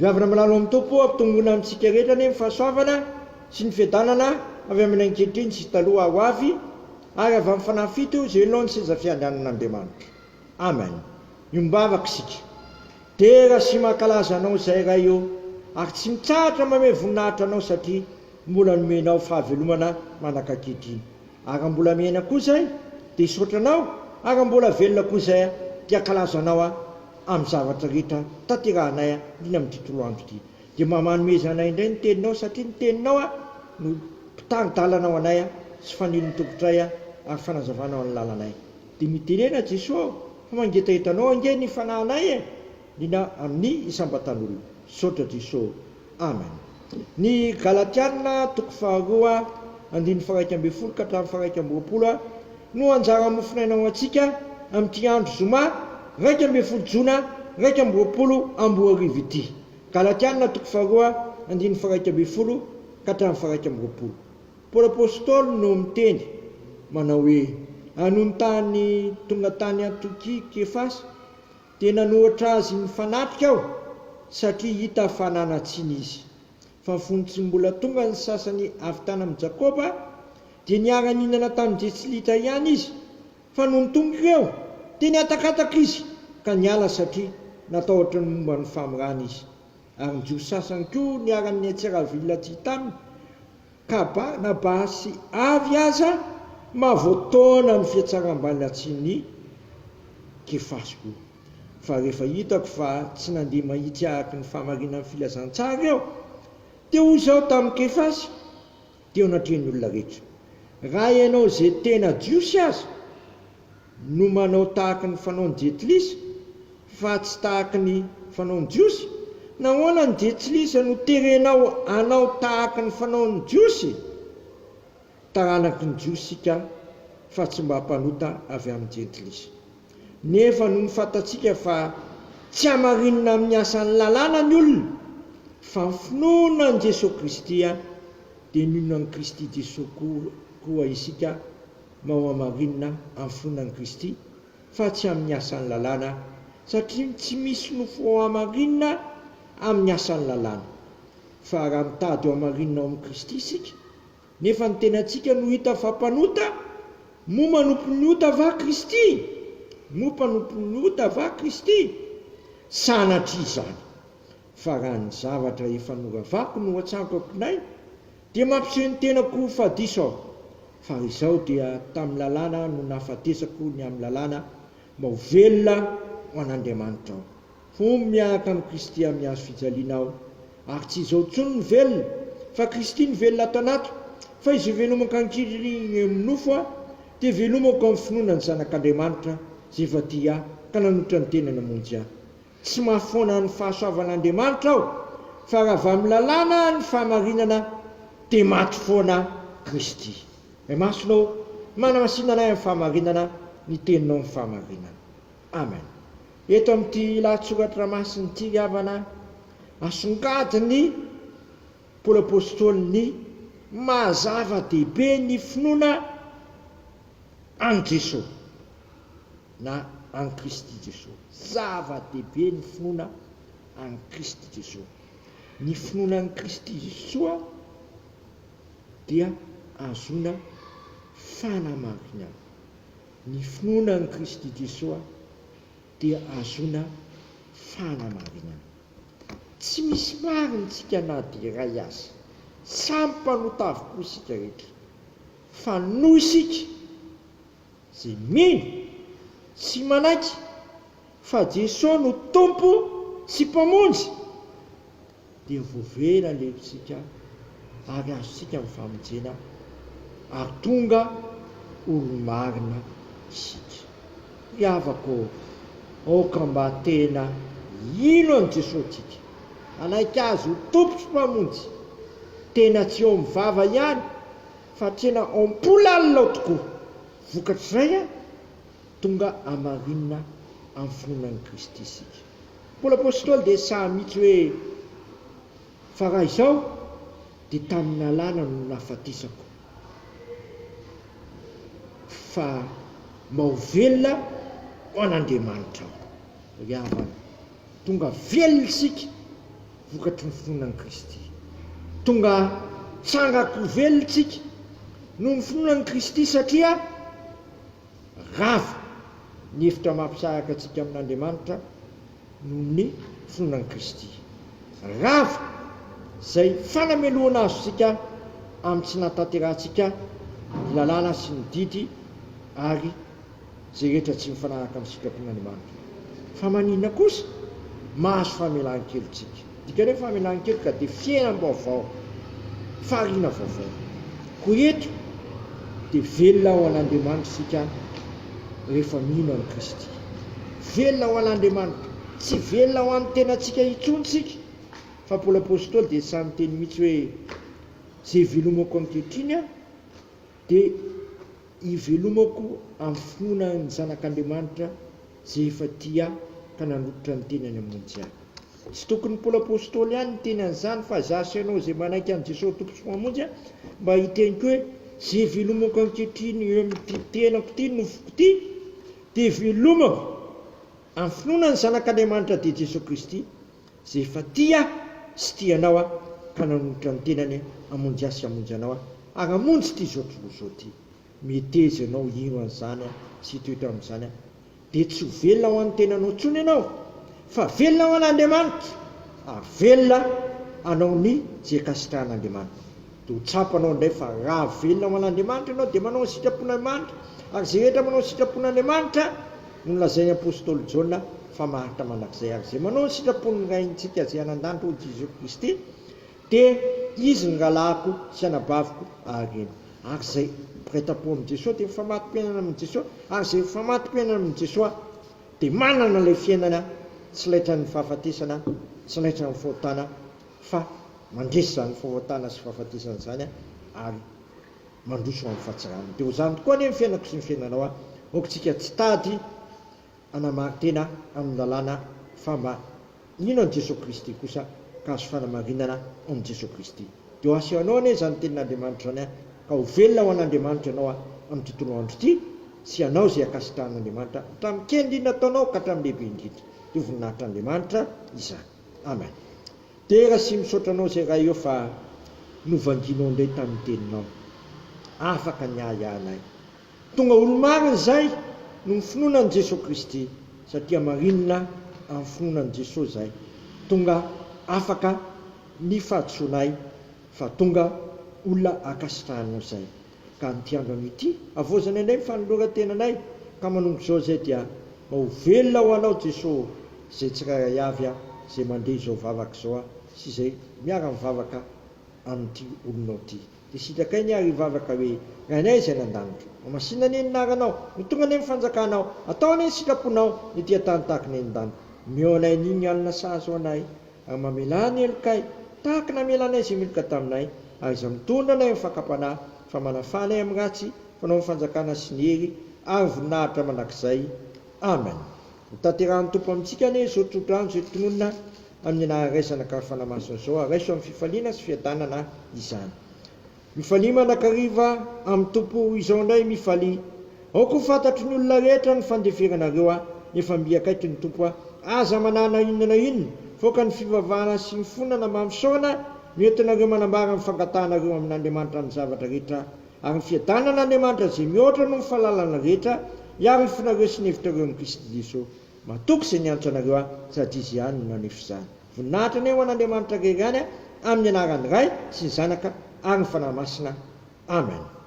Gavana malalo amin'ny tompo ampitongona amintsika rehetra ny fahasoavana sy ny fiadanana avy amin'ny ankehitriny sy taloha ho avy ary avy amin'ny fanafito izay lohan'ny seza fiandanan'Andriamanitra. Amen. Iombavaka isika. Tera sy mankalaza anao izay raha io ary tsy mitsahatra manome voninahitra anao satria mbola nomenao fahavelomana manakankehitiny. Ary mbola miaina koa izay dia hisaotra anao ary mbola velona koa izay dia kalaza anao amin'ny zavatra rehetra tanterahanay indrindra amin'ity tontolo andro ity. Dia mamanome anay indray ny teninao satria ny teninao no mpitanidalanao anay sy fanilon'ny tompotray ary fanazavanao ny lalanay. Dia mitenena Jesosy fa mangetahetanao ange ny fanahinay indrindra amin'ny isam-batan'olona. Saotra Jesosy. Amen. Ny Galatiana toko faharoa andiny faraika ambin'ny folo ka hatramin'ny faraika amby roapolo no anjara mofinainao antsika amin'ity andro zoma raika ambin'ny folo jona raika amby roapolo amby arivo ity. Galatiana toko faharoa andiny faraika ambin'ny folo ka hatramin'ny faraika amby roapolo. Paoly apôstôly no miteny manao hoe hanony tany tonga tany Antiokia Kefasy dia nanohatra azy mifanatrika aho satria hita fa nanatsiny izy. Fa fontsy mbola tonga ny sasany avy tany amin'ny Jakoba dia niara-ninana tamin'ny Jetsilita ihany izy, fa no nitonga ireo dia niatakataka izy ka niala satria natahotra ny momba ny famorana izy. Ary ny jiosy sasany koa niara-ny Antsiravila tsy taminy ka nabasy avy aza mahavoataona ny fiatsaram-bany atsiny Kefasy koa. Fa rehefa hitako fa tsy nandeha mahitsy araka ny fahamarinan'ny filazantsara eo dia hoy izao tamin'ny Kefasy dia natrehan'ny olona rehetra. Raha ianao izay tena jiosy aza no manao tahaka ny fanaon'ny Jetsilisa fa tsy tahaka ny fanaon'ny jiosy, nahoana ny Jetsilisa no terenao anao tahaka ny fanaon'ny jiosy? Taranaky ny jiosy sika fa tsy mba hampanota avy amin'ny Jetsilisa. Nefa no fantatsika fa tsy hamarinina amin'ny asan'ny lalàna ny olona fa ny finoana ny Jesosy Kristy dia ninona ny Kristy Jesosy koa isika mao hamarinina amin'ny finoana ny Kristy fa tsy amin'ny asan'ny lalàna satria tsy misy nofo hamarinina amin'ny asan'ny lalàna. Fa raha mitady ho hamarinina ao amin'ny Kristy isika nefa ny tenantsika no hita fa mpanota mo manompo ny ota va Kristy? Mo mpanompo ny ota va Kristy? Sanatria izany. Fa raha ny zavatra efa noravako no atsanko ampinay dia mampiseho ny tenako fa diso aho. Fa izao dia tamin'ny lalàna no nahafatesako ny amin'ny lalàna mba ho velona ho an'Andriamanitra aho. Fomba miaraka amin'ny Kristy amin'ny hazo fijaliana aho ary tsy izao intsony ny velona fa Kristy ny velona ato anato. Fa izy velomako ankiriny amin'ny nofo dia velomako amin'ny finoana ny zanak'Andriamanitra zay efa tia ka nanotra ny tena namonjy aho. Tsy mahafoana ny fahasoavan'Andriamanitra aho fa raha avy amin'ny lalàna ny fahamarinana dia maty foana Kristy. Masonao manamasinanay amin'ny fahamarinana ny teninao amin'ny fahamarinana. Amen. Eto amin'ity lahatsoratra masiny ity havana asongadiny Paoly apôstôly ny mazava dehibe ny finoana any Jesosy na any Kristy Jesosy. Zava-dehibe ny finoana any Kristy Jesosy. Ny finoana any Kristy Jesosy dia azona fanamarina. Ny finoana any Kristy Jesosy dia azona fanamarina. Tsy misy marina tsika na dia iray azy. Samy mpanota avokoa isika rehetra. Fa noho isika izay mino sy manaiky fa Jesosy no tompo sy mpamonjy dia voavera levitsika ary azosika amin'ny famonjena ary tonga olo-marina isika. Riavako aoka mba tena ino any Jesosy tsika. Alaiky azy ho tompo sy mpamonjy tena tsy eo mivava ihany fa tena ampola alina tokoa. Vokatr'izay tonga hamarinina amin'ny finoanan'i Kristy isika. Paoly apôstôly dia sahamitsy hoe fa raha izao dia tamin'ny lalàna no nahafatesako fa mba ho velona ho an'Andriamanitra aho. Ry havana, tonga velona isika vokatry ny finoanan'i Kristy. Tonga tsangako velontsika no ny finoanan'i Kristy satria rava ny hevitra mampisaraka antsika amin'Andriamanitra noho ny finoanan'i Kristy. Rava izay fanameloana azo sika amin'ny tsy nahatanterantsika ny lalàna sy ny didy ary izay rehetra tsy mifanaraka amin'ny sitrapon'Andriamanitra. Fa maninona kosa mahazo famelan-kelotsika. Dikany hoe famelan-kelo ka dia fiainam-baovao, fahariana vaovao. Koa eto dia velona ao an'Andriamanitra sika rehefa mino an'i Kristy. Velona ao an'Andriamanitra, tsy velona ao amin'ny tenantsika intsony sika. Fa Paoly apôstôly dia samy teny mihitsy hoe izay velomako ankehitriny a dia hivelomako amin'ny finoana ny zanak'Andriamanitra izay efa tia ka nanolotra ny tenany amonjy ahy. Tsy tokony Paoly apôstôly ihany ny teny an'izany fa zasy ianao izay manaiky an'i Jesosy tompo sy mamonjy mba hiteniko hoe izay velomako ankehitriny eo amin'ity tenako ity nofoko ity dia velomako amin'ny finoana ny zanak'Andriamanitra dia Jesosy Kristy izay efa tia sy tianao a ka nanolotra ny tenany amonjy ahy sy amonjy anao a ary amonjy ity zao zao ity. Meteza ianao ino an'izany sy toetra amin'izany dia tsy ho velona ao amin'ny tenanao intsony ianao fa velona ao an'Andriamanitra ary velona anao ny zay kasitrahan'Andriamanitra. Dia ho tsapanao indray fa raha velona ao an'Andriamanitra ianao dia manao ny sitrapon'Andriamanitra ary izay rehetra manao ny sitrapon'Andriamanitra no nolazain'ny apôstôly Jaona fa maritra manak'izay ary izay manao ny sitrapon'ny raintsika izay anan-danitra ho Jesosy Kristy dia izy ny rahalahako sy anabaviko ary izay mpiray-tampo amin'i Jesosy dia mifamaty-piainana amin'i Jesosy ary izay mifamaty-piainana amin'i Jesosy dia manana ilay fiainana tsy laitra ny fahafatesana tsy laitra ny fahotana fa mandresy zany fahotana sy fahafatesana izany ary mandroso amin'ny fahatsarana. Dia ho zany tokoa ny fiainako sy ny fiainanao aokantsika tsy tady anamary-tena amin'ny lalàna fa mba nino an'i Jesosy Kristy kosa ka azo fanamarinana amin'ny Jesosy Kristy. Dia ho asehoanao anie zany tenin'Andriamanitra zany ka ho velona ao an'Andriamanitra ianao amin'ny tontolo andro ity sy ianao izay akasitrahan'Andriamanitra hatramin'ny kely indrindra ataonao ka hatramin'ny lehibe indrindra. Dia voninahitran'Andriamanitra izany. Amen. Dia raha sy misaotra anao izay raha eo fa novanginao indray tamin'ny teninao afaka niahiahinay. Tonga olo-marina izay no ny finoanan'i Jesosy Kristy satria marinina amin'ny finoanan'i Jesosy izay. Tonga afaka ny fahatsoanay fa tonga olona akasitrahanao izay. Ka nyity andro ity avozana indray ny fanoloran-tenanay ka manomboka izao izay dia ho velona ho anao Jesosy izay tsirairay avy izay mandeha izao vavaka izao sy izay miara-mivavaka amin'ity olonao ity. Dia sitakay ny ary vavaka hoe rainay izay nan-danitra mamasina ny naranao ny tonga ny fanjakanao atao ny sitraponao ny tia tany tahaka ny an-danitra meo anay n'iny alina sazo anay ary mamela ny elokay tahaka namelanay izay miloka taminay ary izay mitondra anay amin'ny fakapanahy fa manafanay amin'ny ratsy fanao ny fanjakana sy ny hery ary voninahitra manak'izay. Amen. Tanterahan'ny tompo amintsika anie izao tsotrano izay tononona amin'ny anaraisana ka fanamasina izao araiso amin'ny fifaliana sy fiadanana izany. Mifalia manakariva amin'ny tompo izao indray mifalia. Aoko fantatry ny olona rehetra ny fandeferanareo efa mbiakaity ny tompo aza manana inona na inona foka ny fivavahana sy ny fonana mampisaona mietinareo manambara amin'ny fangatanareo amin'Andriamanitra ny zavatra rehetra ary ny fiadanan'Andriamanitra izay mihoatra no ny fahalalana rehetra hiaro ny fonareo sy ny hevitrareo amin'ny Kristy Jesosy. Matoky izay niantso anareo satria izy ihany no naneho izany. Voninahitra ny eo an'Andriamanitra rerany amin'ny anaran'ny Ray sy ny Zanaka ary ny fanahy masina. Amen.